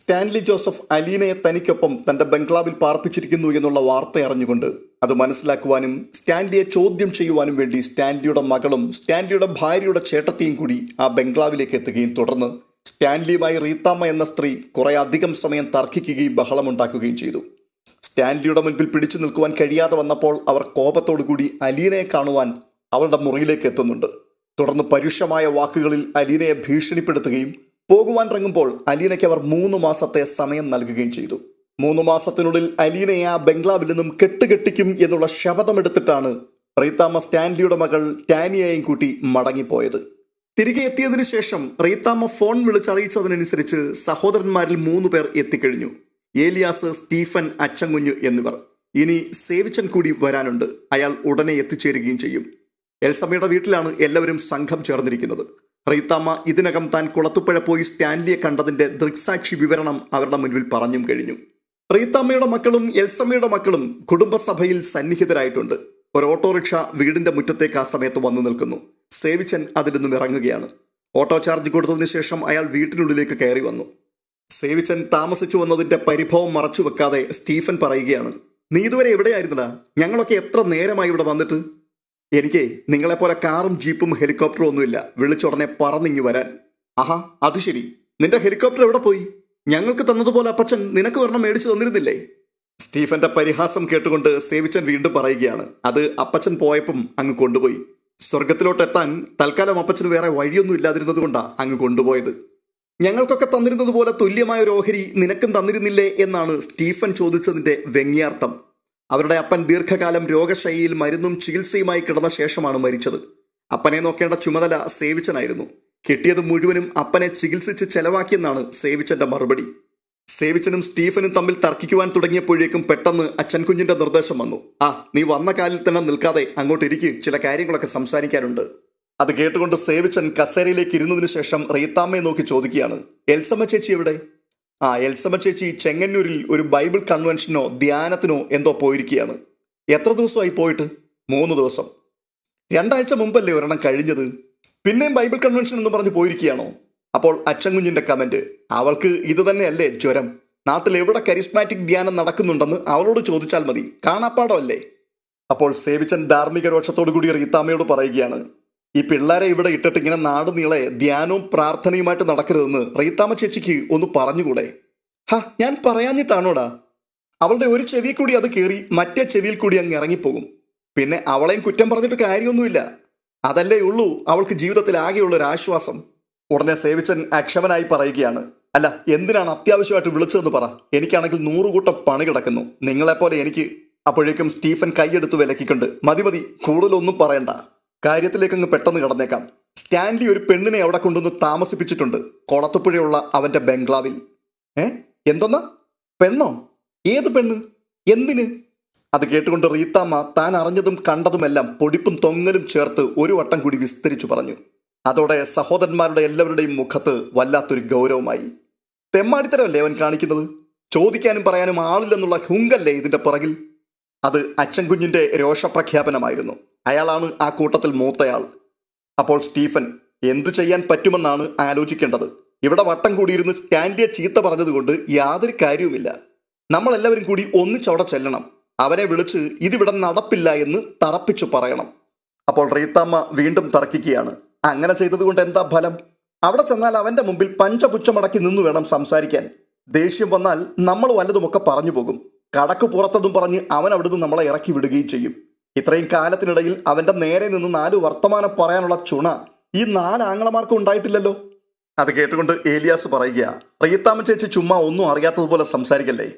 Stanley Joseph അലീനയെ തനിക്കൊപ്പം തന്റെ ബംഗ്ലാവിൽ പാർപ്പിച്ചിരിക്കുന്നു എന്നുള്ള വാർത്ത അറിഞ്ഞുകൊണ്ട് അത് മനസ്സിലാക്കുവാനും സ്റ്റാൻലിയെ ചോദ്യം ചെയ്യുവാനും വേണ്ടി സ്റ്റാൻലിയുടെ മകളും സ്റ്റാൻലിയുടെ ഭാര്യയുടെ ചേട്ടത്തിയും കൂടി ആ ബംഗ്ലാവിലേക്ക് എത്തുകയും തുടർന്ന് സ്റ്റാൻലിയുമായി റീത്താമ്മ എന്ന സ്ത്രീ കുറെ അധികം സമയം തർക്കിക്കുകയും ബഹളമുണ്ടാക്കുകയും ചെയ്തു. സ്റ്റാൻലിയുടെ മുൻപിൽ പിടിച്ചു നിൽക്കുവാൻ കഴിയാതെ വന്നപ്പോൾ അവർ കോപത്തോടുകൂടി അലീനയെ കാണുവാൻ അവളുടെ മുറിയിലേക്ക് എത്തുന്നുണ്ട്. തുടർന്ന് പരുഷമായ വാക്കുകളിൽ അലീനയെ ഭീഷണിപ്പെടുത്തുകയും പോകുവാൻ ഇറങ്ങുമ്പോൾ അലീനയ്ക്ക് അവർ 3 മാസത്തെ സമയം നൽകുകയും ചെയ്തു. 3 മാസത്തിനുള്ളിൽ അലീനയെ ആ ബംഗ്ലാവിൽ നിന്നും കെട്ടുകെട്ടിക്കും എന്നുള്ള ശപഥമെടുത്തിട്ടാണ് റീത്താമ്മ സ്റ്റാൻലിയുടെ മകൾ ടാനിയയും കൂട്ടി മടങ്ങിപ്പോയത്. തിരികെ എത്തിയതിനു ശേഷം റീത്താമ്മ ഫോൺ വിളിച്ചറിയിച്ചതിനനുസരിച്ച് സഹോദരന്മാരിൽ 3 പേർ എത്തിക്കഴിഞ്ഞു. ഏലിയാസ്, സ്റ്റീഫൻ, അച്ചൻകുഞ്ഞ് എന്നിവർ. ഇനി സേവിച്ചൻ കൂടി വരാനുണ്ട്. അയാൾ ഉടനെ എത്തിച്ചേരുകയും ചെയ്യും. എൽസമ്മയുടെ വീട്ടിലാണ് എല്ലാവരും സംഘം ചേർന്നിരിക്കുന്നത്. റീത്താമ്മ ഇതിനകം താൻ കുളത്തുപ്പുഴ പോയി സ്റ്റാൻലിയെ കണ്ടതിന്റെ ദൃക്സാക്ഷി വിവരണം അവരുടെ മുൻപിൽ പറഞ്ഞും കഴിഞ്ഞു. റീത്താമ്മയുടെ മക്കളും എൽസമ്മയുടെ മക്കളും കുടുംബസഭയിൽ സന്നിഹിതരായിട്ടുണ്ട്. ഒരു ഓട്ടോറിക്ഷ വീടിന്റെ മുറ്റത്തേക്ക് ആ സമയത്ത് വന്നു നിൽക്കുന്നു. സേവിച്ചൻ അതിൽ നിന്നും ഇറങ്ങുകയാണ്. ഓട്ടോ ചാർജ് കൊടുത്തതിന് ശേഷം അയാൾ വീട്ടിനുള്ളിലേക്ക് കയറി വന്നു. സേവിച്ചൻ താമസിച്ചു വന്നതിന്റെ പരിഭവം മറച്ചു വെക്കാതെ സ്റ്റീഫൻ പറയുകയാണ്, നീ ഇതുവരെ എവിടെയായിരുന്നടാ? ഞങ്ങളൊക്കെ എത്ര നേരമായി ഇവിടെ വന്നിട്ട്? എനിക്ക് നിങ്ങളെപ്പോലെ കാറും ജീപ്പും ഹെലികോപ്റ്ററും ഒന്നുമില്ല. വിളിച്ചുടനെ പറന്നിങ്ങി വരാൻ. ആഹാ, അത് ശരി. നിന്റെ ഹെലികോപ്റ്റർ എവിടെ പോയി? ഞങ്ങൾക്ക് തന്നതുപോലെ അപ്പച്ചൻ നിനക്ക് ഒരെണ്ണം മേടിച്ചു തന്നിരുന്നില്ലേ? സ്റ്റീഫന്റെ പരിഹാസം കേട്ടുകൊണ്ട് സേവിച്ചൻ വീണ്ടും പറയുകയാണ്, അത് അപ്പച്ചൻ പോയപ്പം അങ്ങ് കൊണ്ടുപോയി. സ്വർഗത്തിലോട്ടെത്താൻ തൽക്കാലം അപ്പച്ചന് വേറെ വഴിയൊന്നും ഇല്ലാതിരുന്നത് കൊണ്ടാ അങ്ങ് കൊണ്ടുപോയത്. ഞങ്ങൾക്കൊക്കെ തന്നിരുന്നത് പോലെ തുല്യമായ ഒരു ഓഹരി നിനക്കും തന്നിരുന്നില്ലേ എന്നാണ് സ്റ്റീഫൻ ചോദിച്ചതിന്റെ വ്യംഗ്യാർത്ഥം. അവരുടെ അപ്പൻ ദീർഘകാലം രോഗശൈലിയിൽ മരുന്നും ചികിത്സയുമായി കിടന്ന ശേഷമാണ് മരിച്ചത്. അപ്പനെ നോക്കേണ്ട ചുമതല സേവിച്ചനായിരുന്നു. കിട്ടിയത് മുഴുവനും അപ്പനെ ചികിത്സിച്ച് ചെലവാക്കിയെന്നാണ് സേവിച്ചന്റെ മറുപടി. സേവിച്ചനും സ്റ്റീഫനും തമ്മിൽ തർക്കിക്കുവാൻ തുടങ്ങിയപ്പോഴേക്കും പെട്ടെന്ന് അച്ചൻകുഞ്ഞിന്റെ നിർദ്ദേശം വന്നു. നീ വന്ന കാലിൽ തന്നെ നിൽക്കാതെ അങ്ങോട്ടിരിക്ക്, ചില കാര്യങ്ങളൊക്കെ സംസാരിക്കാനുണ്ട്. അത് കേട്ടുകൊണ്ട് സേവിച്ചൻ കസേരയിലേക്ക് ഇരുന്നതിനു ശേഷം റീത്താമ്മയെ നോക്കി ചോദിക്കുകയാണ്, എൽസമ്മ ചേച്ചി എവിടെ? എൽസമ്മ ചേച്ചി ചെങ്ങന്നൂരിൽ ഒരു ബൈബിൾ കൺവെൻഷനോ ധ്യാനത്തിനോ എന്തോ പോയിരിക്കുകയാണ്. എത്ര ദിവസമായി പോയിട്ട്? 3 ദിവസം. 2 ആഴ്ച മുമ്പല്ലേ ഒരെണ്ണം കഴിഞ്ഞത്? പിന്നെയും ബൈബിൾ കൺവെൻഷൻ എന്ന് പറഞ്ഞ് പോയിരിക്കുകയാണോ? അപ്പോൾ അച്ചൻകുഞ്ഞിന്റെ കമന്റ്, അവൾക്ക് ഇത് തന്നെയല്ലേ ജ്വരം. നാട്ടിൽ എവിടെ കരിസ്മാറ്റിക് ധ്യാനം നടക്കുന്നുണ്ടെന്ന് അവളോട് ചോദിച്ചാൽ മതി, കാണാപ്പാടം അല്ലേ? അപ്പോൾ സേവിച്ചൻ ധാർമ്മിക രോഷത്തോടു കൂടി റീത്താമ്മയോട് പറയുകയാണ്, ഈ പിള്ളേരെ ഇവിടെ ഇട്ടിട്ട് ഇങ്ങനെ നാട് നീളെ ധ്യാനവും പ്രാർത്ഥനയുമായിട്ട് നടക്കരുതെന്ന് റീത്താമ്മ ചേച്ചിക്ക് ഒന്ന് പറഞ്ഞുകൂടെ? ഞാൻ പറയാഞ്ഞിട്ടാണോടാ? അവളുടെ ഒരു ചെവി കൂടി അത് കയറി മറ്റേ ചെവിയിൽ കൂടി അങ്ങ് ഇറങ്ങിപ്പോകും. പിന്നെ അവളെയും കുറ്റം പറഞ്ഞിട്ട് കാര്യമൊന്നുമില്ല. അതല്ലേ ഉള്ളൂ അവൾക്ക് ജീവിതത്തിൽ ആകെയുള്ള ഒരു ആശ്വാസം. ഉടനെ സേവിച്ചൻ അക്ഷമനായി പറയുകയാണ്, അല്ല എന്തിനാണ് അത്യാവശ്യമായിട്ട് വിളിച്ചതെന്ന് പറ. എനിക്കാണെങ്കിൽ 100 കൂട്ടം പണി കിടക്കുന്നു, നിങ്ങളെപ്പോലെ എനിക്ക്. അപ്പോഴേക്കും സ്റ്റീഫൻ കൈയെടുത്ത് വിലക്കിക്കൊണ്ട്, മതി കൂടുതലൊന്നും പറയണ്ട, കാര്യത്തിലേക്ക് അങ്ങ് പെട്ടെന്ന് കടന്നേക്കാം. സ്റ്റാൻലി ഒരു പെണ്ണിനെ അവിടെ കൊണ്ടുവന്ന് താമസിപ്പിച്ചിട്ടുണ്ട്, കൊളത്തുപുഴയുള്ള അവന്റെ ബംഗ്ലാവിൽ. എന്തോന്നാ? പെണ്ണോ? ഏത് പെണ്ണ്? എന്തിന്? അത് കേട്ടുകൊണ്ട് റീത്താമ്മ താൻ അറിഞ്ഞതും കണ്ടതുമെല്ലാം പൊടിപ്പും തൊങ്ങലും ചേർത്ത് ഒരു വട്ടം കൂടി വിസ്തരിച്ചു പറഞ്ഞു. അതോടെ സഹോദരന്മാരുടെ എല്ലാവരുടെയും മുഖത്ത് വല്ലാത്തൊരു ഗൗരവമായി. തെമ്മാടിത്തരമല്ലേ അവൻ കാണിക്കുന്നത്? ചോദിക്കാനും പറയാനും ആളില്ലെന്നുള്ള ഹുങ്കല്ലേ ഇതിന്റെ പിറകിൽ? അത് അച്ചൻകുഞ്ഞിന്റെ രോഷപ്രഖ്യാപനമായിരുന്നു. അയാളാണ് ആ കൂട്ടത്തിൽ മൂത്തയാൾ. അപ്പോൾ സ്റ്റീഫൻ എന്തു ചെയ്യാൻ പറ്റുമെന്നാണ് ആലോചിക്കേണ്ടത്. ഇവിടെ വട്ടം കൂടിയിരുന്ന് സ്റ്റാൻലിയെ ചീത്ത പറഞ്ഞതുകൊണ്ട് യാതൊരു കാര്യവുമില്ല. നമ്മളെല്ലാവരും കൂടി ഒന്നിച്ചവിടെ ചെല്ലണം. അവനെ വിളിച്ച് ഇതിവിടെ നടപ്പില്ല എന്ന് തറപ്പിച്ചു പറയണം. അപ്പോൾ റീത്താമ്മ വീണ്ടും തർക്കിക്കുകയാണ്, അങ്ങനെ ചെയ്തതുകൊണ്ട് എന്താ ഫലം? അവിടെ ചെന്നാൽ അവന്റെ മുമ്പിൽ പഞ്ചപുച്ഛമടക്കി നിന്നു വേണം സംസാരിക്കാൻ. ദേഷ്യം വന്നാൽ നമ്മൾ വല്ലതുമൊക്കെ പറഞ്ഞു പോകും. കടക്ക് പുറത്തതും പറഞ്ഞ് അവൻ അവിടുന്ന് നമ്മളെ ഇറക്കി വിടുകയും ചെയ്യും. ഇത്രയും കാലത്തിനിടയിൽ അവന്റെ നേരെ നിന്ന് 4 വർത്തമാനം പറയാനുള്ള ചുണ ഈ 4 ആങ്ങളമാർക്കും ഉണ്ടായിട്ടില്ലല്ലോ. അത് കേട്ടുകൊണ്ട് ഏലിയാസ് പറയുക, റീത്താമ്മ ചേച്ചി ചുമ്മാ ഒന്നും അറിയാത്തതുപോലെ സംസാരിക്കല്ലേ.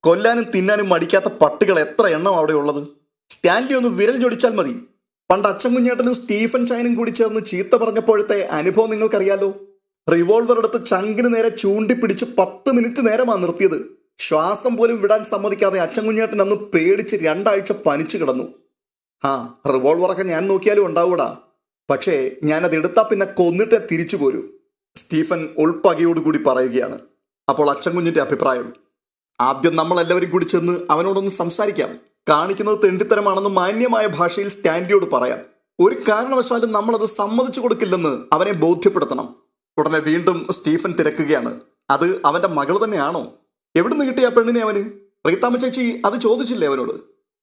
കൊല്ലാനും തിന്നാനും മടിക്കാത്ത പട്ടികൾ എത്ര എണ്ണം അവിടെ ഉള്ളത്. സ്റ്റാൻലി ഒന്ന് വിരൽ ജൊടിച്ചാൽ മതി. പണ്ട് അച്ചൻകുഞ്ഞേട്ടനും സ്റ്റീഫൻ ചായനും കൂടി ചേർന്ന് ചീത്ത പറഞ്ഞപ്പോഴത്തെ അനുഭവം നിങ്ങൾക്കറിയാലോ. റിവോൾവർ എടുത്ത് ചങ്കിന് നേരെ ചൂണ്ടിപ്പിടിച്ച് 10 മിനിറ്റ് നേരമാണ് നിർത്തിയത്. ശ്വാസം പോലും വിടാൻ സമ്മതിക്കാതെ അച്ചൻകുഞ്ഞേട്ടൻ അന്ന് പേടിച്ച് 2 ആഴ്ച പനിച്ചു കിടന്നു. റിവോൾവറൊക്കെ ഞാൻ നോക്കിയാലും ഉണ്ടാവൂടാ, പക്ഷേ ഞാനത് എടുത്താൽ പിന്നെ കൊന്നിട്ടേ തിരിച്ചു പോരൂ. സ്റ്റീഫൻ ഉൾപ്പകയോടുകൂടി പറയുകയാണ്. അപ്പോൾ അച്ചൻകുഞ്ഞിന്റെ അഭിപ്രായം, ആദ്യം നമ്മളെല്ലാവരും കൂടി ചെന്ന് അവനോടൊന്ന് സംസാരിക്കാം. കാണിക്കുന്നത് തെണ്ടിത്തരമാണെന്ന് മാന്യമായ ഭാഷയിൽ സ്റ്റാൻലിയോട് പറയാം. ഒരു കാരണവശാലും നമ്മളത് സമ്മതിച്ചു കൊടുക്കില്ലെന്ന് അവനെ ബോധ്യപ്പെടുത്തണം. ഉടനെ വീണ്ടും സ്റ്റീഫൻ തിരക്കുകയാണ്, അത് അവന്റെ മകൾ തന്നെയാണോ? എവിടുന്ന് കിട്ടിയ ആ പെണ്ണിനെ അവന്? റീത്താമ്മ ചേച്ചി അത് ചോദിച്ചില്ലേ അവനോട്?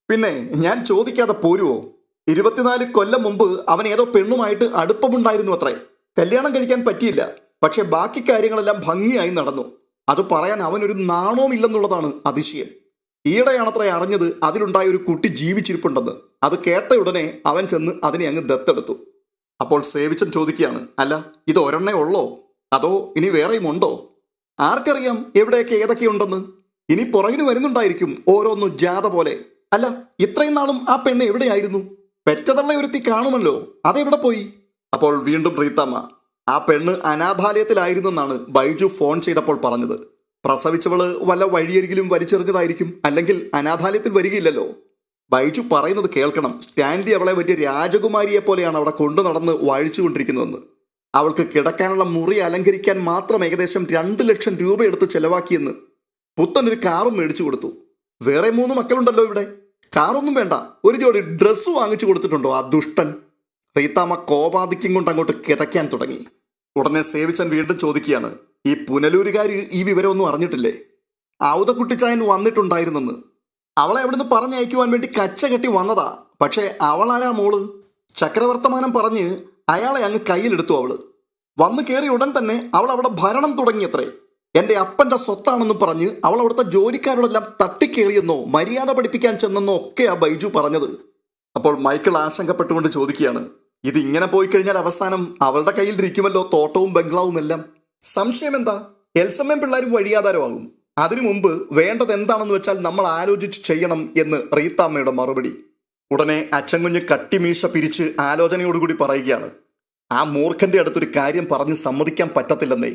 പിന്നെ ഞാൻ ചോദിക്കാതെ പോരുവോ? 24 കൊല്ലം മുമ്പ് അവൻ ഏതോ പെണ്ണുമായിട്ട് അടുപ്പമുണ്ടായിരുന്നു അത്രേ. കല്യാണം കഴിക്കാൻ പറ്റിയില്ല, പക്ഷെ ബാക്കി കാര്യങ്ങളെല്ലാം ഭംഗിയായി നടന്നു. അത് പറയാൻ അവനൊരു നാണവും ഇല്ലെന്നുള്ളതാണ് അതിശയം. ഈയിടെയാണത്രേ അറിഞ്ഞത് അതിലുണ്ടായ ഒരു കുട്ടി ജീവിച്ചിരിപ്പുണ്ടെന്ന്. അത് കേട്ട ഉടനെ അവൻ ചെന്ന് അതിനെ അങ്ങ് ദത്തെടുത്തു. അപ്പോൾ സേവിച്ചൻ ചോദിക്കുകയാണ്, അല്ല ഇത് ഒരെണ്ണേ ഉള്ളോ, അതോ ഇനി വേറെയും ഉണ്ടോ? ആർക്കറിയാം എവിടെയൊക്കെ ഏതൊക്കെയുണ്ടെന്ന്. ഇനി പുറകിന് വരുന്നുണ്ടായിരിക്കും ഓരോന്നു ജാഥ പോലെ. അല്ല, ഇത്രയും നാളും ആ പെണ്ണ് എവിടെയായിരുന്നു? പെറ്റതള്ള ഒരുത്തി കാണുമല്ലോ, അതെവിടെ പോയി? അപ്പോൾ വീണ്ടും റീത്താമ്മ, ആ പെണ്ണ് അനാഥാലയത്തിലായിരുന്നെന്നാണ് ബൈജു ഫോൺ ചെയ്തപ്പോൾ പറഞ്ഞത്. പ്രസവിച്ചവള് വല്ല വഴിയരികിലും വലിച്ചെറിഞ്ഞതായിരിക്കും, അല്ലെങ്കിൽ അനാഥാലയത്തിൽ വരികയില്ലല്ലോ. ബൈജു പറയുന്നത് കേൾക്കണം. സ്റ്റാൻലി അവളെ വലിയ രാജകുമാരിയെ പോലെയാണ് അവിടെ കൊണ്ടു നടന്ന് വാഴിച്ചുകൊണ്ടിരിക്കുന്നതെന്ന്. അവൾക്ക് കിടക്കാനുള്ള മുറി അലങ്കരിക്കാൻ മാത്രം ഏകദേശം 2 ലക്ഷം രൂപ എടുത്ത് ചെലവാക്കിയെന്ന്. പുത്തനൊരു കാറും മേടിച്ചു കൊടുത്തു. വേറെ 3 മക്കളുണ്ടല്ലോ ഇവിടെ. കാറൊന്നും വേണ്ട, ഒരു ജോഡി ഡ്രസ്സ് വാങ്ങിച്ചു കൊടുത്തിട്ടുണ്ടോ ആ ദുഷ്ടൻ? റീത്താമ്മ കോപാധിക്യം കൊണ്ട് അങ്ങോട്ട് കിതയ്ക്കാൻ തുടങ്ങി. ഉടനെ സേവിച്ചൻ വീണ്ടും ചോദിക്കുകയാണ്, ഈ പുനലൂരുകാർ ഈ വിവരമൊന്നും അറിഞ്ഞിട്ടില്ലേ? ഔതക്കുട്ടിച്ചായൻ വന്നിട്ടുണ്ടായിരുന്നെന്ന്. അവളെ അവിടുന്ന് പറഞ്ഞയക്കുവാൻ വേണ്ടി കച്ച കെട്ടി വന്നതാ. പക്ഷേ അവളാരാ മോള്? ചക്രവർത്തമാനം പറഞ്ഞ് അയാളെ അങ്ങ് കയ്യിലെടുത്തു അവള്. വന്നു കയറി ഉടൻ തന്നെ അവൾ അവിടെ ഭരണം തുടങ്ങിയത്രേ. എൻ്റെ അപ്പൻ്റെ സ്വത്താണെന്ന് പറഞ്ഞ് അവൾ അവിടുത്തെ ജോലിക്കാരോടെല്ലാം തട്ടിക്കേറിയെന്നോ മര്യാദ പഠിപ്പിക്കാൻ ചെന്നെന്നോ ഒക്കെയാ ബൈജു പറഞ്ഞത്. അപ്പോൾ മൈക്കിൾ ആശങ്കപ്പെട്ടുകൊണ്ട് ചോദിക്കുകയാണ്, ഇതിങ്ങനെ പോയി കഴിഞ്ഞാൽ അവസാനം അവളുടെ കയ്യിൽ ഇരിക്കുമല്ലോ തോട്ടവും ബംഗ്ലാവും എല്ലാം. സംശയം എന്താ? എൽസമ്മയും പിള്ളേരും വഴിയാധാരമാകും. അതിനു മുമ്പ് വേണ്ടത് എന്താണെന്ന് വെച്ചാൽ നമ്മൾ ആലോചിച്ച് ചെയ്യണം എന്ന് റീത്താമ്മയുടെ മറുപടി. ഉടനെ അച്ചൻകുഞ്ഞ് കട്ടിമീശ പിരിച്ച് ആലോചനയോടുകൂടി പറയുകയാണ്, ആ മൂർഖന്റെ അടുത്തൊരു കാര്യം പറഞ്ഞ് സമ്മതിക്കാൻ പറ്റത്തില്ലെന്നേ.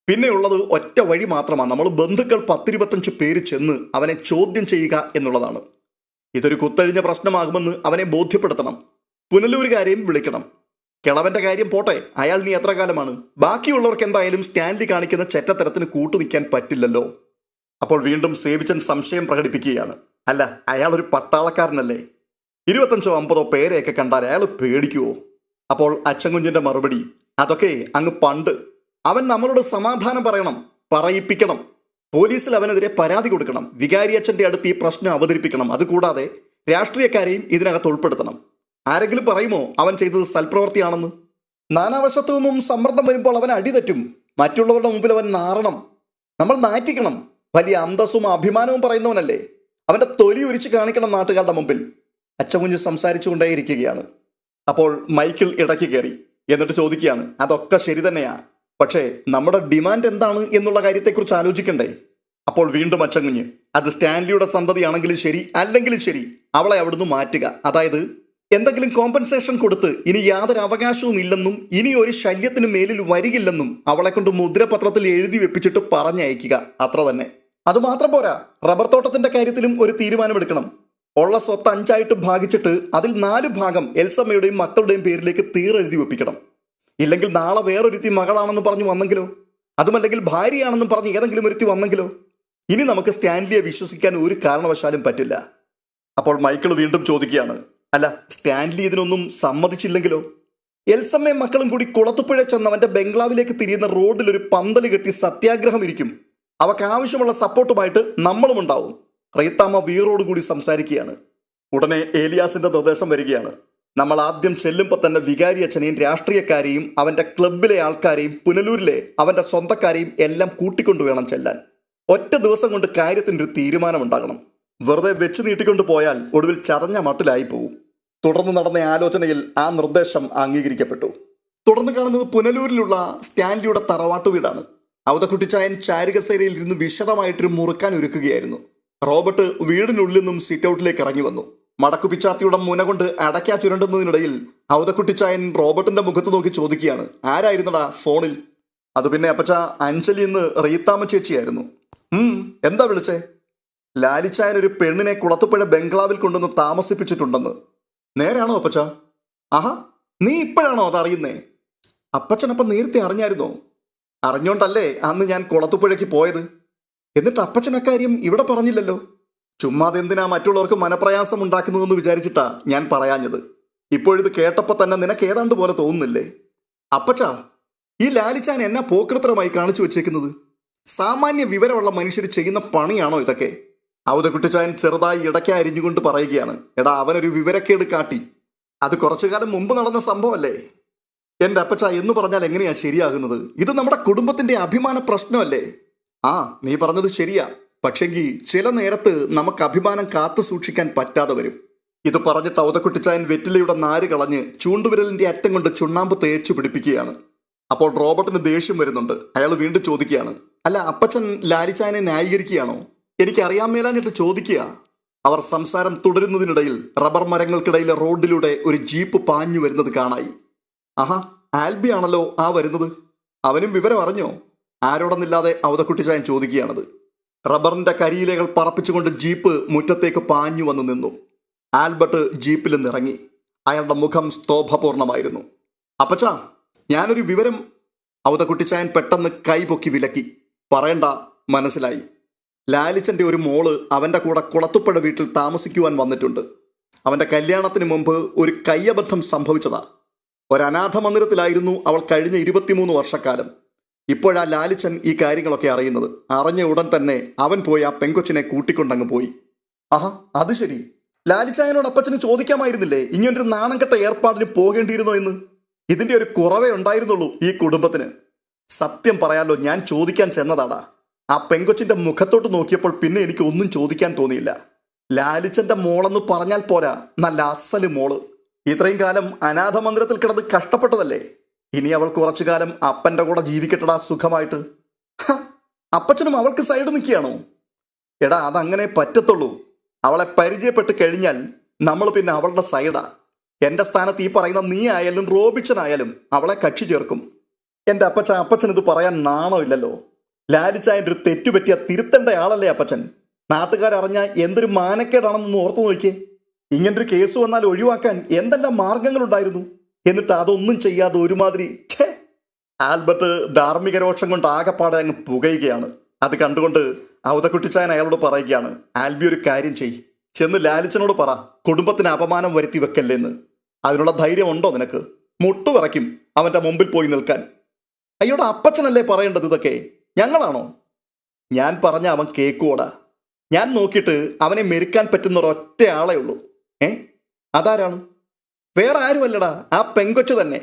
പിന്നെയുള്ളത് ഒറ്റ വഴി മാത്രമാണ്. നമ്മൾ ബന്ധുക്കൾ 10-25 പേര് ചെന്ന് അവനെ ചോദ്യം ചെയ്യുക എന്നുള്ളതാണ്. ഇതൊരു കുത്തഴിഞ്ഞ പ്രശ്നമാകുമെന്ന് അവനെ ബോധ്യപ്പെടുത്തണം. പുനലൂരുകാരെയും വിളിക്കണം. കിളവന്റെ കാര്യം പോട്ടെ, അയാൾ നീ എത്ര കാലമാണ്? ബാക്കിയുള്ളവർക്ക് എന്തായാലും സ്റ്റാൻലി കാണിക്കുന്ന ചെറ്റത്തരത്തിന് കൂട്ടുനിൽക്കാൻ പറ്റില്ലല്ലോ. അപ്പോൾ വീണ്ടും സേവിച്ചൻ സംശയം പ്രകടിപ്പിക്കുകയാണ്, അല്ല അയാൾ ഒരു പട്ടാളക്കാരനല്ലേ? 25-50 പേരെയൊക്കെ കണ്ടാൽ അയാൾ പേടിക്കുവോ? അപ്പോൾ അച്ചൻകുഞ്ഞിന്റെ മറുപടി, അതൊക്കെ അങ്ങ് പണ്ട്. അവൻ നമ്മളോട് സമാധാനം പറയണം, പറയിപ്പിക്കണം. പോലീസിൽ അവനെതിരെ പരാതി കൊടുക്കണം. വികാരിയച്ഛൻ്റെ അടുത്ത് ഈ പ്രശ്നം അവതരിപ്പിക്കണം. അതുകൂടാതെ രാഷ്ട്രീയക്കാരെയും ഇതിനകത്ത് ഉൾപ്പെടുത്തണം. ആരെങ്കിലും പറയുമോ അവൻ ചെയ്തത് സൽപ്രവൃത്തിയാണെന്ന്? നാനാവശത്തു നിന്നും സമ്മർദ്ദം വരുമ്പോൾ അവൻ അടിതെറ്റും. മറ്റുള്ളവരുടെ മുമ്പിൽ അവൻ നാറണം. നമ്മൾ നാറ്റിക്കണം. വലിയ അന്തസ്സും അഭിമാനവും പറയുന്നവനല്ലേ. അവൻ്റെ തൊലി ഉരിച്ച് കാണിക്കണം നാട്ടുകാരുടെ മുമ്പിൽ. അച്ചൻകുഞ്ഞ് സംസാരിച്ചു കൊണ്ടേയിരിക്കുകയാണ്. അപ്പോൾ മൈക്കിൾ ഇടയ്ക്ക് കയറി എന്നിട്ട് ചോദിക്കുകയാണ്, അതൊക്കെ ശരി തന്നെയാ, പക്ഷേ നമ്മുടെ ഡിമാൻഡ് എന്താണ് എന്നുള്ള കാര്യത്തെക്കുറിച്ച് ആലോചിക്കണ്ടേ? അപ്പോൾ വീണ്ടും അച്ചൻകുഞ്ഞ്, അത് സ്റ്റാൻലിയുടെ സന്തതിയാണെങ്കിലും ശരി അല്ലെങ്കിലും ശരി അവളെ അവിടുന്ന് മാറ്റുക. അതായത് എന്തെങ്കിലും കോമ്പൻസേഷൻ കൊടുത്ത് ഇനി യാതൊരു അവകാശവും ഇല്ലെന്നും ഇനി ഒരു ശല്യത്തിന് മേലിൽ വരികില്ലെന്നും അവളെ കൊണ്ട് മുദ്രപത്രത്തിൽ എഴുതി വെപ്പിച്ചിട്ട് പറഞ്ഞയക്കുക. അത്ര തന്നെ. അതുമാത്രം പോരാ, റബ്ബർ തോട്ടത്തിന്റെ കാര്യത്തിലും ഒരു തീരുമാനമെടുക്കണം. ഉള്ള സ്വത്ത് 5ആയിട്ട് ഭാഗിച്ചിട്ട് അതിൽ 4 ഭാഗം എൽസമ്മയുടെയും മക്കളുടെയും പേരിലേക്ക് തീരെഴുതി വെപ്പിക്കണം. ഇല്ലെങ്കിൽ നാളെ വേറൊരുത്തി മകളാണെന്ന് പറഞ്ഞു വന്നെങ്കിലോ, അതുമല്ലെങ്കിൽ ഭാര്യയാണെന്നും പറഞ്ഞ് ഏതെങ്കിലും ഒരുത്തി വന്നെങ്കിലോ? ഇനി നമുക്ക് സ്റ്റാൻലിയെ വിശ്വസിക്കാൻ ഒരു കാരണവശാലും പറ്റില്ല. അപ്പോൾ മൈക്കിൾ വീണ്ടും ചോദിക്കുകയാണ്, അല്ല സ്റ്റാൻലി ഇതിനൊന്നും സമ്മതിച്ചില്ലെങ്കിലോ? എൽസമ്മയും മക്കളും കൂടി കുളത്തുപുഴ ചെന്ന് അവൻ്റെ ബംഗ്ലാവിലേക്ക് തിരിയുന്ന റോഡിൽ ഒരു പന്തല് കെട്ടി സത്യാഗ്രഹം ഇരിക്കും. അവർക്ക് ആവശ്യമുള്ള സപ്പോർട്ടുമായിട്ട് നമ്മളും ഉണ്ടാവും. റീത്താമ്മ വീറോടുകൂടി സംസാരിക്കുകയാണ്. ഉടനെ ഏലിയാസിന്റെ നിർദ്ദേശം വരികയാണ്, നമ്മൾ ആദ്യം ചെല്ലുമ്പോൾ തന്നെ വികാരി അച്ഛനെയും രാഷ്ട്രീയക്കാരെയും അവൻ്റെ ക്ലബിലെ ആൾക്കാരെയും പുനലൂരിലെ അവൻ്റെ സ്വന്തക്കാരെയും എല്ലാം കൂട്ടിക്കൊണ്ടു വേണം ചെല്ലാൻ. ഒറ്റ ദിവസം കൊണ്ട് കാര്യത്തിനൊരു തീരുമാനമുണ്ടാകണം. വെറുതെ വെച്ച് നീട്ടിക്കൊണ്ടു പോയാൽ ഒടുവിൽ ചതഞ്ഞ മട്ടിലായി പോവും. തുടർന്ന് നടന്ന ആലോചനയിൽ ആ നിർദ്ദേശം അംഗീകരിക്കപ്പെട്ടു. തുടർന്ന് കാണുന്നത് പുനലൂരിലുള്ള സ്റ്റാൻലിയുടെ തറവാട്ടു വീടാണ്. ഔതക്കുട്ടിച്ചായൻ ചാരുകസേരയിൽ ഇരുന്ന് വിശദമായിട്ടൊരു മുറുക്കാൻ ഒരുക്കുകയായിരുന്നു. റോബർട്ട് വീടിനുള്ളിൽ നിന്നും സിറ്റ് ഔട്ടിലേക്ക് ഇറങ്ങി വന്നു. മടക്കുപിച്ചാത്തിയുടെ മുന കൊണ്ട് അടയ്ക്കാ ചുരണ്ടുന്നതിനിടയിൽ ഔതക്കുട്ടിച്ചായൻ റോബർട്ടിന്റെ മുഖത്ത് നോക്കി ചോദിക്കുകയാണ്, ആരായിരുന്നടാ ഫോണിൽ? അത് പിന്നെ അപ്പച്ച അഞ്ജലി എന്ന് റീത്താമ്മ ചേച്ചിയായിരുന്നു. എന്താ വിളിച്ചേ? ലാലിച്ചായൻ ഒരു പെണ്ണിനെ കുളത്തുപുഴ ബംഗ്ലാവിൽ കൊണ്ടുവന്ന് താമസിപ്പിച്ചിട്ടുണ്ടെന്ന്. നേരാണോ അപ്പച്ച? ആഹാ, നീ ഇപ്പോഴാണോ അതറിയുന്നേ? അപ്പച്ചനപ്പം നേരത്തെ അറിഞ്ഞായിരുന്നോ? അറിഞ്ഞോണ്ടല്ലേ അന്ന് ഞാൻ കുളത്തുപുഴയ്ക്ക് പോയത്. എന്നിട്ട് അപ്പച്ചൻ അക്കാര്യം ഇവിടെ പറഞ്ഞില്ലല്ലോ. ചുമ്മാതെ എന്തിനാ മറ്റുള്ളവർക്ക് മനപ്രയാസം ഉണ്ടാക്കുന്നതെന്ന് വിചാരിച്ചിട്ടാ ഞാൻ പറയാഞ്ഞത്. ഇപ്പോഴിത് കേട്ടപ്പോൾ തന്നെ നിനക്ക് ഏതാണ്ട് പോലെ തോന്നുന്നില്ലേ? അപ്പച്ചാ, ഈ ലാലിച്ചാൻ എന്നാ പോക്കൃത്തരമായി കാണിച്ചു വെച്ചേക്കുന്നത്? സാമാന്യ വിവരമുള്ള മനുഷ്യർ ചെയ്യുന്ന പണിയാണോ ഇതൊക്കെ? ഔതക്കുട്ടിച്ചായൻ ചെറുതായി ഇടയ്ക്ക് അരിഞ്ഞുകൊണ്ട് പറയുകയാണ്, എടാ അവനൊരു വിവരക്കേട് കാട്ടി. അത് കുറച്ചു കാലം മുമ്പ് നടന്ന സംഭവമല്ലേ? എൻ്റെ അപ്പച്ച എന്ന് പറഞ്ഞാൽ എങ്ങനെയാ ശരിയാകുന്നത്? ഇത് നമ്മുടെ കുടുംബത്തിന്റെ അഭിമാന പ്രശ്നമല്ലേ? ആ, നീ പറഞ്ഞത് ശരിയാ. പക്ഷെങ്കിൽ ചില നേരത്ത് നമുക്ക് അഭിമാനം കാത്തു സൂക്ഷിക്കാൻ പറ്റാതെ വരും. ഇത് പറഞ്ഞിട്ട് ഔതക്കുട്ടിച്ചായൻ വെറ്റിലയുടെ നാര് കളഞ്ഞ് ചൂണ്ടുവിരലിന്റെ അറ്റം കൊണ്ട് ചുണ്ണാമ്പ് തേച്ചു പിടിപ്പിക്കുകയാണ്. അപ്പോൾ റോബർട്ടിന് ദേഷ്യം വരുന്നുണ്ട്. അയാൾ വീണ്ടും ചോദിക്കുകയാണ്, അല്ല അപ്പച്ചൻ ലാലിച്ചായനെ ന്യായീകരിക്കുകയാണോ? എനിക്കറിയാൻ മേലാഞ്ഞിട്ട് ചോദിക്കുക. അവർ സംസാരം തുടരുന്നതിനിടയിൽ റബ്ബർ മരങ്ങൾക്കിടയിലെ റോഡിലൂടെ ഒരു ജീപ്പ് പാഞ്ഞു വരുന്നത് കാണായി. ആഹാ, ആൽബി ആണല്ലോ ആ വരുന്നത്. അവനും വിവരം അറിഞ്ഞോ? ആരോടൊന്നില്ലാതെ ഔതക്കുട്ടിച്ചായൻ ചോദിക്കുകയാണത്. റബ്ബറിന്റെ കരിയിലകൾ പറപ്പിച്ചുകൊണ്ട് ജീപ്പ് മുറ്റത്തേക്ക് പാഞ്ഞു വന്നു നിന്നു. ആൽബർട്ട് ജീപ്പിൽ നിന്നിറങ്ങി. അയാളുടെ മുഖം സ്തോഭപൂർണമായിരുന്നു. അപ്പച്ചാ, ഞാനൊരു വിവരം. ഔതക്കുട്ടിച്ചായൻ പെട്ടെന്ന് കൈപൊക്കി വിലക്കി. പറയണ്ട, മനസ്സിലായി. ലാലിച്ചന്റെ ഒരു മോള് അവന്റെ കൂടെ കുളത്തുപ്പുഴ വീട്ടിൽ താമസിക്കുവാൻ വന്നിട്ടുണ്ട്. അവന്റെ കല്യാണത്തിന് മുമ്പ് ഒരു കയ്യബദ്ധം സംഭവിച്ചതാ. ഒരനാഥ മന്ദിരത്തിലായിരുന്നു അവൾ കഴിഞ്ഞ 23 വർഷക്കാലം. ഇപ്പോഴാ ലാലിച്ചൻ ഈ കാര്യങ്ങളൊക്കെ അറിയുന്നത്. അറിഞ്ഞ ഉടൻ തന്നെ അവൻ പോയി ആ പെങ്കൊച്ചിനെ കൂട്ടിക്കൊണ്ടങ്ങ് പോയി. ആഹാ, അത് ശരി. ലാലിച്ചായനോട് അപ്പച്ചന് ചോദിക്കാമായിരുന്നില്ലേ ഇങ്ങനൊരു നാണം കെട്ട ഏർപ്പാടിന് പോകേണ്ടിയിരുന്നോ എന്ന്? ഇതിന്റെ ഒരു കുറവേ ഉണ്ടായിരുന്നുള്ളൂ ഈ കുടുംബത്തിന്. സത്യം പറയാലോ, ഞാൻ ചോദിക്കാൻ ചെന്നതാടാ. ആ പെങ്കൊച്ചിന്റെ മുഖത്തോട്ട് നോക്കിയപ്പോൾ പിന്നെ എനിക്ക് ഒന്നും ചോദിക്കാൻ തോന്നിയില്ല. ലാലിച്ചന്റെ മോളെന്ന് പറഞ്ഞാൽ പോരാ, നല്ല അസല് മോള്. ഇത്രയും കാലം അനാഥ മന്ദിരത്തിൽ കിടന്ന് കഷ്ടപ്പെട്ടതല്ലേ? ഇനി അവൾ കുറച്ചു കാലം അപ്പന്റെ കൂടെ ജീവിക്കട്ടടാ സുഖമായിട്ട്. അപ്പച്ചനും അവൾക്ക് സൈഡ് നിൽക്കുകയാണോ? എടാ, അതങ്ങനെ പറ്റത്തുള്ളൂ. അവളെ പരിചയപ്പെട്ട് കഴിഞ്ഞാൽ നമ്മൾ പിന്നെ അവളുടെ സൈഡാ. എന്റെ സ്ഥാനത്ത് ഈ പറയുന്ന നീ ആയാലും റോബിച്ചനായാലും അവളെ കക്ഷി ചേർക്കും. എൻ്റെ അപ്പച്ചൻ ഇത് പറയാൻ നാണമില്ലല്ലോ. ലാലിച്ചായൻ്റെ ഒരു തെറ്റുപറ്റിയ തിരുത്തേണ്ട ആളല്ലേ അപ്പച്ചൻ? നാട്ടുകാരറിഞ്ഞാൽ എന്തൊരു മാനക്കേടാണെന്നൊന്ന് ഓർത്തു നോക്കിയേ. ഇങ്ങനൊരു കേസ് വന്നാൽ ഒഴിവാക്കാൻ എന്തെല്ലാം മാർഗങ്ങളുണ്ടായിരുന്നു. എന്നിട്ട് അതൊന്നും ചെയ്യാതെ ഒരുമാതിരി ഛേ. ആൽബർട്ട് ധാർമ്മിക രോഷം കൊണ്ട് ആകെപ്പാടെ അങ്ങ് പുകയുകയാണ്. അത് കണ്ടുകൊണ്ട് ഔതക്കുട്ടിച്ചായൻ അയാളോട് പറയുകയാണ്, ആൽബി ഒരു കാര്യം ചെയ്, ചെന്ന് ലാലിച്ചനോട് പറ കുടുംബത്തിന് അപമാനം വരുത്തി വെക്കല്ലേന്ന്. അതിനുള്ള ധൈര്യം ഉണ്ടോ നിനക്ക്? മുട്ടുവിറയ്ക്കും അവന്റെ മുമ്പിൽ പോയി നിൽക്കാൻ. അയ്യോടെ, അപ്പച്ചനല്ലേ പറയേണ്ടത് ഇതൊക്കെ, ഞങ്ങളാണോ? ഞാൻ പറഞ്ഞ അവൻ കേക്കുവോടാ. ഞാൻ നോക്കിയിട്ട് അവനെ മെരുക്കാൻ പറ്റുന്ന ഒരൊറ്റ ആളേ ഉള്ളൂ. അതാരാണ്? വേറെ ആരുമല്ലടാ, ആ പെങ്കൊച്ചു തന്നെ.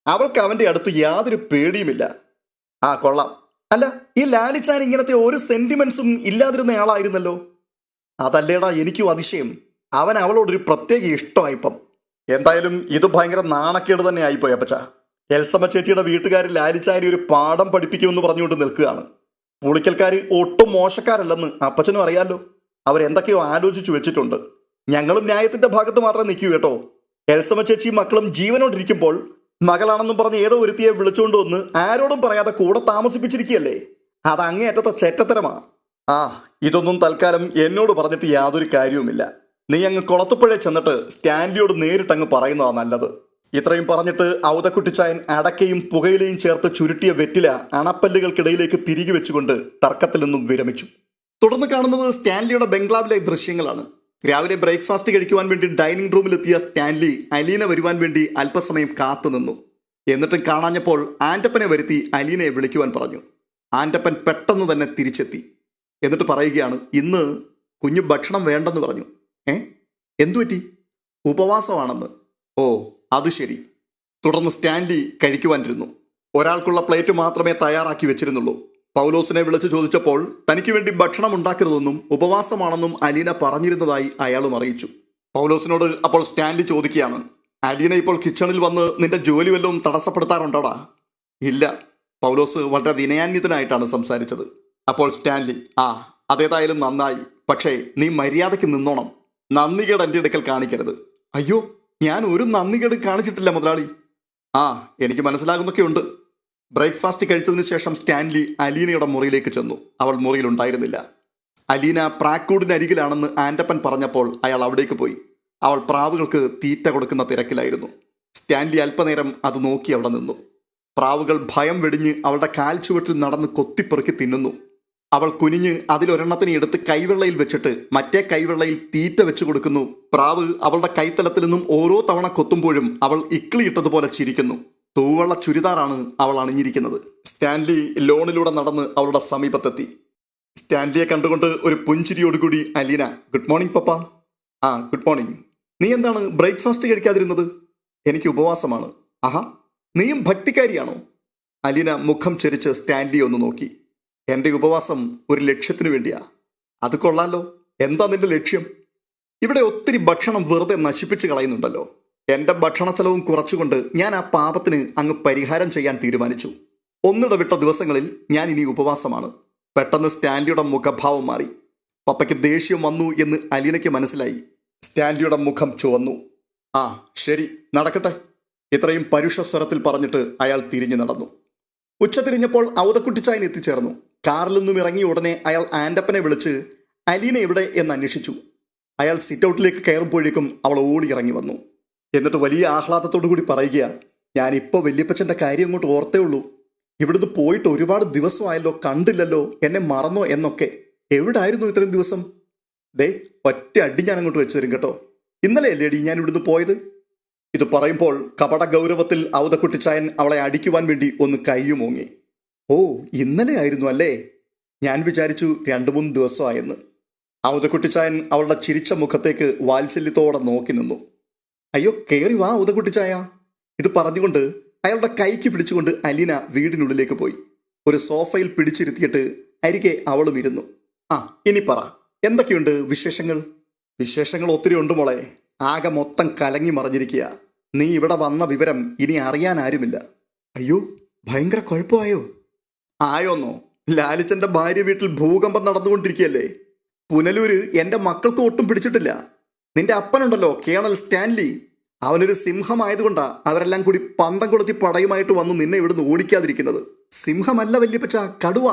അവൾക്ക് അവന്റെ അടുത്ത് യാതൊരു പേടിയുമില്ല. ആ കൊള്ളാം. അല്ല, ഈ ലാലിച്ചാൻ ഇങ്ങനത്തെ ഒരു സെന്റിമെന്റ്സും ഇല്ലാതിരുന്ന ആളായിരുന്നല്ലോ. അതല്ലേടാ എനിക്കും അതിശയം. അവൻ അവളോടൊരു പ്രത്യേക ഇഷ്ടമായിപ്പം. എന്തായാലും ഇത് ഭയങ്കര നാണക്കേട് തന്നെ ആയിപ്പോയി അപ്പച്ച. എൽസമ്മ ചേച്ചിയുടെ വീട്ടുകാർ ലാലിച്ചാരി ഒരു പാഠം പഠിപ്പിക്കുമെന്ന് പറഞ്ഞുകൊണ്ട് നിൽക്കുകയാണ്. പുളിക്കൽക്കാർ ഒട്ടും മോശക്കാരല്ലെന്ന് അപ്പച്ചനും അറിയാലോ. അവരെന്തൊക്കെയോ ആലോചിച്ചു വെച്ചിട്ടുണ്ട്. ഞങ്ങളും ന്യായത്തിന്റെ ഭാഗത്ത് മാത്രമേ നിൽക്കൂ കേട്ടോ. എൽസമ്മ ചേച്ചിയും മക്കളും ജീവനോടിരിക്കുമ്പോൾ മകളാണെന്നും പറഞ്ഞ് ഏതോ ഒരുത്തിയെ വിളിച്ചുകൊണ്ട് വന്ന് ആരോടും പറയാതെ കൂടെ താമസിപ്പിച്ചിരിക്കുകയല്ലേ. അത് അങ്ങേയറ്റത്തെ ചെറ്റത്തരമാ. ആ, ഇതൊന്നും തൽക്കാലം എന്നോട് പറഞ്ഞിട്ട് യാതൊരു കാര്യവുമില്ല. നീ അങ്ങ് കുളത്തുപ്പുഴ ചെന്നിട്ട് സ്റ്റാൻലിയോട് നേരിട്ടങ്ങ് പറയുന്നതാ നല്ലത്. ഇത്രയും പറഞ്ഞിട്ട് ഔതക്കുട്ടിച്ചായൻ അടക്കയും പുകയിലയും ചേർത്ത് ചുരുട്ടിയ വെറ്റില അണപ്പല്ലുകൾക്കിടയിലേക്ക് തിരികെ വെച്ചുകൊണ്ട് തർക്കത്തിൽ നിന്നും വിരമിച്ചു. തുടർന്ന് കാണുന്നത് സ്റ്റാൻലിയുടെ ബംഗ്ലാവിലെ ദൃശ്യങ്ങളാണ്. രാവിലെ ബ്രേക്ക്ഫാസ്റ്റ് കഴിക്കുവാൻ വേണ്ടി ഡൈനിങ് റൂമിലെത്തിയ സ്റ്റാൻലി അലീന വരുവാൻ വേണ്ടി അല്പസമയം കാത്തുനിന്നു. എന്നിട്ടും കാണാഞ്ഞപ്പോൾ ആൻ്റപ്പനെ വരുത്തി അലീനയെ വിളിക്കുവാൻ പറഞ്ഞു. ആൻ്റപ്പൻ പെട്ടെന്ന് തന്നെ തിരിച്ചെത്തി. എന്നിട്ട് പറയുകയാണ്, ഇന്ന് കുഞ്ഞു ഭക്ഷണം വേണ്ടെന്ന് പറഞ്ഞു. എന്തുപറ്റി? ഉപവാസമാണെന്ന്. ഓ, അത് ശരി. തുടർന്ന് സ്റ്റാൻലി കഴിക്കുവാനിരുന്നു. ഒരാൾക്കുള്ള പ്ലേറ്റ് മാത്രമേ തയ്യാറാക്കി വെച്ചിരുന്നുള്ളൂ. പൗലോസിനെ വിളിച്ചു ചോദിച്ചപ്പോൾ തനിക്ക് വേണ്ടി ഭക്ഷണം ഉണ്ടാക്കരുതെന്നും ഉപവാസമാണെന്നും അലീന പറഞ്ഞിരുന്നതായി അയാളും അറിയിച്ചു. പൗലോസിനോട് അപ്പോൾ സ്റ്റാൻലി ചോദിക്കുകയാണ്, അലീന ഇപ്പോൾ കിച്ചണിൽ വന്ന് നിന്റെ ജോലി വല്ലതും തടസ്സപ്പെടുത്താറുണ്ടോടാ? ഇല്ല. പൗലോസ് വളരെ വിനയാന്വിതനായിട്ടാണ് സംസാരിച്ചത്. അപ്പോൾ സ്റ്റാൻലി, അതേതായാലും നന്നായി. പക്ഷേ നീ മര്യാദയ്ക്ക് നിന്നോണം. നന്ദികേട് എൻ്റെ അടുക്കൽ കാണിക്കരുത്. അയ്യോ, ഞാൻ ഒരു നന്ദികേടും കാണിച്ചിട്ടില്ല മുതലാളി. എനിക്ക് മനസ്സിലാകുന്നൊക്കെ ഉണ്ട്. ബ്രേക്ക്ഫാസ്റ്റ് കഴിച്ചതിന് ശേഷം സ്റ്റാൻലി അലീനയുടെ മുറിയിലേക്ക് ചെന്നു. അവൾ മുറിയിലുണ്ടായിരുന്നില്ല. അലീന പ്രാക്കൂടിനരികിലാണെന്ന് ആൻ്റപ്പൻ പറഞ്ഞപ്പോൾ അയാൾ അവിടേക്ക് പോയി. അവൾ പ്രാവുകൾക്ക് തീറ്റ കൊടുക്കുന്ന തിരക്കിലായിരുന്നു. സ്റ്റാൻലി അല്പനേരം അത് നോക്കി അവിടെ നിന്നു. പ്രാവുകൾ ഭയം വെടിഞ്ഞ് അവളുടെ കാൽ ചുവട്ടിൽ നടന്ന് കൊത്തിപ്പെറുക്കി തിന്നുന്നു. അവൾ കുനിഞ്ഞ് അതിലൊരെണ്ണത്തിനെ എടുത്ത് കൈവെള്ളയിൽ വെച്ചിട്ട് മറ്റേ കൈവെള്ളയിൽ തീറ്റ വെച്ചു കൊടുക്കുന്നു. പ്രാവ് അവളുടെ കൈത്തലത്തിൽ നിന്നും ഓരോ തവണ കൊത്തുമ്പോഴും അവൾ ഇക്കിളിയിട്ടതുപോലെ ചിരിക്കുന്നു. തൂവെള്ള ചുരിദാറാണ് അവൾ അണിഞ്ഞിരിക്കുന്നത്. സ്റ്റാൻലി ലോണിലൂടെ നടന്ന് അവളുടെ സമീപത്തെത്തി. സ്റ്റാൻലിയെ കണ്ടുകൊണ്ട് ഒരു പുഞ്ചിരിയോടുകൂടി അലീന, ഗുഡ് മോർണിംഗ് പപ്പ. ആ ഗുഡ് മോർണിംഗ്. നീ എന്താണ് ബ്രേക്ക്ഫാസ്റ്റ് കഴിക്കാതിരുന്നത്? എനിക്ക് ഉപവാസമാണ്. ആഹാ, നീയും ഭക്തിക്കാരിയാണോ? അലീന മുഖം ചെരിച്ച് സ്റ്റാൻലിയെ ഒന്ന് നോക്കി. എൻ്റെ ഉപവാസം ഒരു ലക്ഷ്യത്തിനു വേണ്ടിയാ. അത് കൊള്ളാലോ. എന്താ നിന്റെ ലക്ഷ്യം? ഇവിടെ ഒത്തിരി ഭക്ഷണം വെറുതെ നശിപ്പിച്ച് കളയുന്നുണ്ടല്ലോ. എൻ്റെ ഭക്ഷണ ചെലവും കുറച്ചുകൊണ്ട് ഞാൻ ആ പാപത്തിന് അങ്ങ് പരിഹാരം ചെയ്യാൻ തീരുമാനിച്ചു. ഒന്നിടവിട്ട ദിവസങ്ങളിൽ ഞാൻ ഇനി ഉപവാസമാണ്. പെട്ടെന്ന് സ്റ്റാൻലിയുടെ മുഖഭാവം മാറി. പപ്പയ്ക്ക് ദേഷ്യം വന്നു എന്ന് അലീനയ്ക്ക് മനസ്സിലായി. സ്റ്റാൻലിയുടെ മുഖം ചുവന്നു. ആ ശരി, നടക്കട്ടെ. ഇത്രയും പരുഷ സ്വരത്തിൽ പറഞ്ഞിട്ട് അയാൾ തിരിഞ്ഞു നടന്നു. ഉച്ചതിരിഞ്ഞപ്പോൾ ഔതക്കുട്ടിച്ചായൻ എത്തിച്ചേർന്നു. കാറിൽ നിന്നും ഇറങ്ങിയ ഉടനെ അയാൾ ആൻഡപ്പനെ വിളിച്ച് അലീന എവിടെ എന്ന് അന്വേഷിച്ചു. അയാൾ സിറ്റ് ഔട്ടിലേക്ക് കയറുമ്പോഴേക്കും അവൾ ഓടി ഇറങ്ങി വന്നു. എന്നിട്ട് വലിയ ആഹ്ലാദത്തോടു കൂടി പറയുക, ഞാനിപ്പോൾ വല്യപ്പച്ചൻ്റെ കാര്യം അങ്ങോട്ട് ഓർത്തേ ഉള്ളൂ. ഇവിടുന്ന് പോയിട്ട് ഒരുപാട് ദിവസമായല്ലോ, കണ്ടില്ലല്ലോ, എന്നെ മറന്നോ എന്നൊക്കെ. എവിടായിരുന്നു ഇത്രയും ദിവസം? ദേ ഒറ്റ അടി ഞാൻ അങ്ങോട്ട് വെച്ചു തരും കേട്ടോ. ഇന്നലെ അല്ലേ അടി ഞാൻ ഇവിടുന്ന് പോയത്? ഇത് പറയുമ്പോൾ കപട ഗൗരവത്തിൽ ഔതക്കുട്ടിച്ചായൻ അവളെ അടിക്കുവാൻ വേണ്ടി ഒന്ന് കയ്യുമോങ്ങി. ഓ, ഇന്നലെ ആയിരുന്നു അല്ലേ? ഞാൻ വിചാരിച്ചു 2-3 ദിവസമായെന്ന്. ഔതക്കുട്ടിച്ചായൻ അവളുടെ ചിരിച്ച മുഖത്തേക്ക് വാത്സല്യത്തോടെ നോക്കി നിന്നു. അയ്യോ കയറി വാ ഔതക്കുട്ടിച്ചായ. ഇത് പറഞ്ഞുകൊണ്ട് അയാളുടെ കൈക്ക് പിടിച്ചുകൊണ്ട് അലീന വീടിനുള്ളിലേക്ക് പോയി. ഒരു സോഫയിൽ പിടിച്ചിരുത്തിയിട്ട് അരികെ അവളും ഇരുന്നു. ആ ഇനി പറ, എന്തൊക്കെയുണ്ട് വിശേഷങ്ങൾ? വിശേഷങ്ങൾ ഒത്തിരി ഉണ്ട് മോളെ. ആകെ മൊത്തം കലങ്ങി മറിഞ്ഞിരിക്കുക. നീ ഇവിടെ വന്ന വിവരം ഇനി അറിയാൻ ആരുമില്ല. അയ്യോ, ഭയങ്കര കുഴപ്പമായോ? ആയോന്നോ? ലാലിച്ചൻ്റെ ഭാര്യ വീട്ടിൽ ഭൂകമ്പം നടന്നുകൊണ്ടിരിക്കുകയല്ലേ. പുനലൂര് എൻ്റെ മക്കൾക്ക് ഒട്ടും പിടിച്ചിട്ടില്ല. നിന്റെ അപ്പനുണ്ടല്ലോ കേണൽ സ്റ്റാൻലി, അവനൊരു സിംഹമായതുകൊണ്ടാ അവരെല്ലാം കൂടി പന്തം കൊളുത്തി പടയുമായിട്ട് വന്ന് നിന്നെ ഇവിടുന്ന് ഓടിക്കാതിരിക്കുന്നത്. സിംഹമല്ല വല്യപ്പച്ച, കടുവ.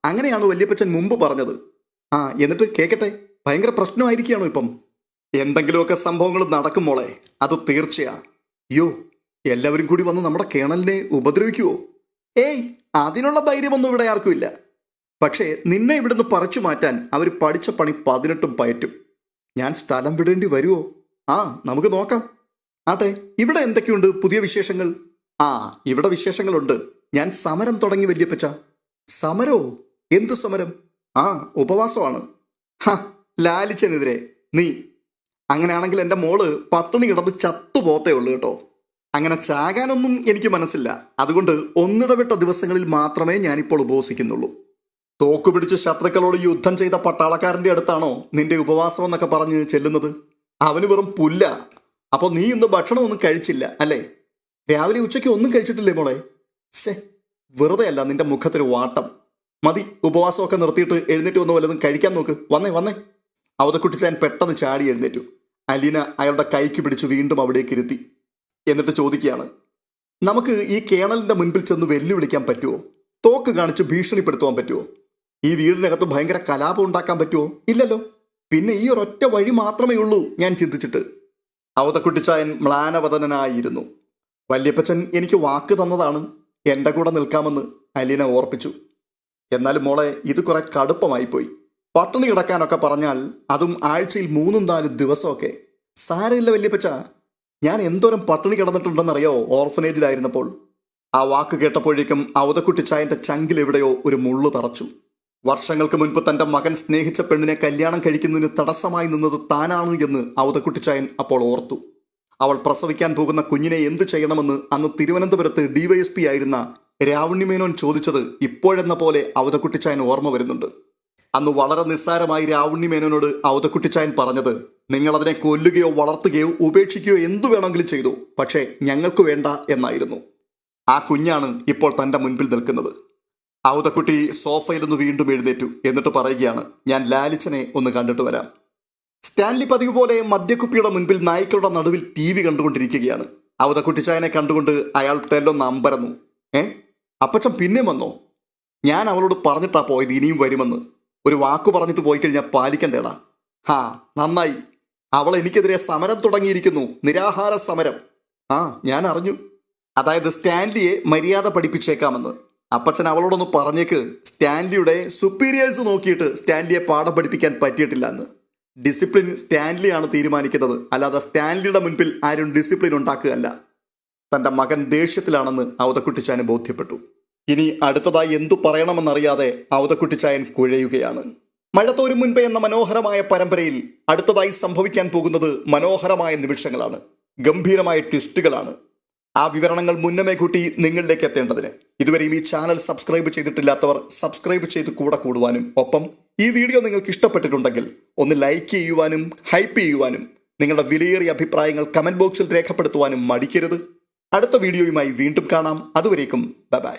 അങ്ങനെയാണ് വല്യപ്പച്ചൻ മുമ്പ് പറഞ്ഞത്. ആ എന്നിട്ട് കേൾക്കട്ടെ, ഭയങ്കര പ്രശ്നമായിരിക്കുകയാണോ ഇപ്പം? എന്തെങ്കിലുമൊക്കെ സംഭവങ്ങൾ നടക്കും മോളെ, അത് തീർച്ചയാ. അയ്യോ, എല്ലാവരും കൂടി വന്ന് നമ്മുടെ കേണലിനെ ഉപദ്രവിക്കുവോ? ഏയ്, അതിനുള്ള ധൈര്യമൊന്നും ഇവിടെ ആർക്കും ഇല്ല. പക്ഷേ നിന്നെ ഇവിടുന്ന് പറിച്ചു മാറ്റാൻ അവർ പഠിച്ച പണി 18 പയറ്റും. ഞാൻ സ്ഥലം വിടേണ്ടി വരുമോ? ആ നമുക്ക് നോക്കാം. ആട്ടെ, ഇവിടെ എന്തൊക്കെയുണ്ട് പുതിയ വിശേഷങ്ങൾ? ആ ഇവിടെ വിശേഷങ്ങളുണ്ട്. ഞാൻ സമരം തുടങ്ങി വല്യപ്പച്ച. സമരോ? എന്തു സമരം? ആ ഉപവാസമാണ്. ഹ, ലാലിച്ചനെതിരെ നീ. അങ്ങനെയാണെങ്കിൽ എൻ്റെ മോള് പട്ടിണി കിടന്ന് ചത്തുപോത്തേ ഉള്ളൂ കേട്ടോ. അങ്ങനെ ചാകാനൊന്നും എനിക്ക് മനസ്സില്ല. അതുകൊണ്ട് ഒന്നിടവിട്ട ദിവസങ്ങളിൽ മാത്രമേ ഞാനിപ്പോൾ ഉപവസിക്കുന്നുള്ളൂ. തോക്കുപിടിച്ച് ശത്രുക്കളോട് യുദ്ധം ചെയ്ത പട്ടാളക്കാരൻ്റെ അടുത്താണോ നിന്റെ ഉപവാസം എന്നൊക്കെ പറഞ്ഞ് ചെല്ലുന്നത്? അവന് വെറും പുല്ല. അപ്പോൾ നീ ഇന്ന് ഭക്ഷണം ഒന്നും കഴിച്ചില്ല അല്ലേ? രാവിലെ ഉച്ചയ്ക്ക് ഒന്നും കഴിച്ചിട്ടില്ലേ മോളെ? ശേ, വെറുതെ അല്ല നിന്റെ മുഖത്തൊരു വാട്ടം. മതി, ഉപവാസമൊക്കെ നിർത്തിയിട്ട് എഴുന്നേറ്റ് വന്ന് വല്ലതും കഴിക്കാൻ നോക്ക്. വന്നേ വന്നേ. ഔതക്കുട്ടിച്ചാൻ പെട്ടെന്ന് ചാടി എഴുന്നേറ്റു. അലീന അയാളുടെ കൈക്ക് പിടിച്ച് വീണ്ടും അവിടേക്ക് ഇരുത്തി. എന്നിട്ട് ചോദിക്കുകയാണ്, നമുക്ക് ഈ കേണലിൻ്റെ മുൻപിൽ ചെന്ന് വെല്ലുവിളിക്കാൻ പറ്റുമോ? തോക്ക് കാണിച്ച് ഭീഷണിപ്പെടുത്തുവാൻ പറ്റുമോ? ഈ വീടിനകത്ത് ഭയങ്കര കലാപം ഉണ്ടാക്കാൻ പറ്റുമോ? ഇല്ലല്ലോ. പിന്നെ ഈ ഒരൊറ്റ വഴി മാത്രമേ ഉള്ളൂ ഞാൻ ചിന്തിച്ചിട്ട്. ഔതക്കുട്ടിച്ചായൻ മ്ലാനവദനായിരുന്നു. വല്യപ്പച്ചൻ എനിക്ക് വാക്ക് തന്നതാണ് എൻ്റെ കൂടെ നിൽക്കാമെന്ന് അലീന ഓർപ്പിച്ചു. എന്നാലും മോളെ, ഇത് കുറെ കടുപ്പമായിപ്പോയി. പട്ടിണി കിടക്കാനൊക്കെ പറഞ്ഞാൽ അതും ആഴ്ചയിൽ 3-4 ദിവസമൊക്കെ. സാരമില്ല വല്യപ്പച്ച, ഞാൻ എന്തോരം പട്ടിണി കിടന്നിട്ടുണ്ടെന്നറിയോ ഓർഫനേജിലായിരുന്നപ്പോൾ. ആ വാക്ക് കേട്ടപ്പോഴേക്കും ഔതക്കുട്ടിച്ചായൻ്റെ ചങ്കിലെവിടെയോ ഒരു മുള്ളു തറച്ചു. വർഷങ്ങൾക്ക് മുൻപ് തൻ്റെ മകൻ സ്നേഹിച്ച പെണ്ണിനെ കല്യാണം കഴിക്കുന്നതിന് തടസ്സമായി നിന്നത് താനാണ് എന്ന് ഔതക്കുട്ടിച്ചായൻ അപ്പോൾ ഓർത്തു. അവൾ പ്രസവിക്കാൻ പോകുന്ന കുഞ്ഞിനെ എന്ത് ചെയ്യണമെന്ന് അന്ന് തിരുവനന്തപുരത്ത് DYSP ആയിരുന്ന രാവുണ്ണിമേനോൻ ചോദിച്ചത് ഇപ്പോഴെന്ന പോലെ ഔതക്കുട്ടിച്ചായൻ ഓർമ്മ വരുന്നുണ്ട്. അന്ന് വളരെ നിസ്സാരമായി രാവുണ്ണിമേനോനോട് ഔതക്കുട്ടിച്ചായൻ പറഞ്ഞത്, നിങ്ങളതിനെ കൊല്ലുകയോ വളർത്തുകയോ ഉപേക്ഷിക്കുകയോ എന്തു വേണമെങ്കിലും ചെയ്തു, പക്ഷേ ഞങ്ങൾക്ക് വേണ്ട എന്നായിരുന്നു. ആ കുഞ്ഞാണ് ഇപ്പോൾ തൻ്റെ മുൻപിൽ നിൽക്കുന്നത്. ഔതക്കുട്ടി സോഫയിൽ നിന്ന് വീണ്ടും എഴുന്നേറ്റു. എന്നിട്ട് പറയുകയാണ്, ഞാൻ ലാലിച്ചനെ ഒന്ന് കണ്ടിട്ട് വരാം. സ്റ്റാൻലി പതിവ് പോലെ മദ്യക്കുപ്പിയുടെ മുൻപിൽ നായ്ക്കളുടെ നടുവിൽ TV കണ്ടുകൊണ്ടിരിക്കുകയാണ്. ഔതക്കുട്ടിച്ചായനെ കണ്ടുകൊണ്ട് അയാൾ തെല്ലൊന്ന് അമ്പരന്നു. അപ്പച്ചൻ പിന്നെ വന്നോ? ഞാൻ അവളോട് പറഞ്ഞിട്ടാ പോയത് ഇനിയും വരുമെന്ന്. ഒരു വാക്കു പറഞ്ഞിട്ട് പോയി കഴിഞ്ഞാൽ പാലിക്കണ്ടേടാ. ഹാ, നന്നായി. അവൾ എനിക്കെതിരെ സമരം തുടങ്ങിയിരിക്കുന്നു, നിരാഹാര സമരം. ആ ഞാൻ അറിഞ്ഞു. അതായത് സ്റ്റാൻലിയെ മര്യാദ പഠിപ്പിച്ചേക്കാമെന്ന്. അപ്പച്ചൻ അവളോടൊന്ന് പറഞ്ഞേക്ക്, സ്റ്റാൻലിയുടെ സുപ്പീരിയേഴ്സ് നോക്കിയിട്ട് സ്റ്റാൻലിയെ പാഠം പഠിപ്പിക്കാൻ പറ്റിയിട്ടില്ല എന്ന്. ഡിസിപ്ലിൻ സ്റ്റാൻലിയാണ് തീരുമാനിക്കുന്നത്, അല്ലാതെ സ്റ്റാൻലിയുടെ മുൻപിൽ ആരും ഡിസിപ്ലിൻ ഉണ്ടാക്കുകയല്ല. തൻ്റെ മകൻ ദേഷ്യത്തിലാണെന്ന് ഔതക്കുട്ടിച്ചാന് ബോധ്യപ്പെട്ടു. ഇനി അടുത്തതായി എന്തു പറയണമെന്നറിയാതെ അവതക്കുട്ടിച്ചായൻ കുഴയുകയാണ്. മഴ തോരും മുൻപേ എന്ന മനോഹരമായ പരമ്പരയിൽ അടുത്തതായി സംഭവിക്കാൻ പോകുന്നത് മനോഹരമായ നിമിഷങ്ങളാണ്, ഗംഭീരമായ ട്വിസ്റ്റുകളാണ്. ആ വിവരണങ്ങൾ മുന്നമേ കൂട്ടി നിങ്ങളിലേക്ക് എത്തേണ്ടതിന് ഇതുവരെയും ഈ ചാനൽ സബ്സ്ക്രൈബ് ചെയ്തിട്ടില്ലാത്തവർ സബ്സ്ക്രൈബ് ചെയ്ത് കൂടെ കൂടുവാനും, ഒപ്പം ഈ വീഡിയോ നിങ്ങൾക്ക് ഇഷ്ടപ്പെട്ടിട്ടുണ്ടെങ്കിൽ ഒന്ന് ലൈക്ക് ചെയ്യുവാനും ഹൈപ്പ് ചെയ്യുവാനും നിങ്ങളുടെ വിലയേറിയ അഭിപ്രായങ്ങൾ കമന്റ് ബോക്സിൽ രേഖപ്പെടുത്തുവാനും മടിക്കരുത്. അടുത്ത വീഡിയോയുമായി വീണ്ടും കാണാം. അതുവരേക്കും ബൈ.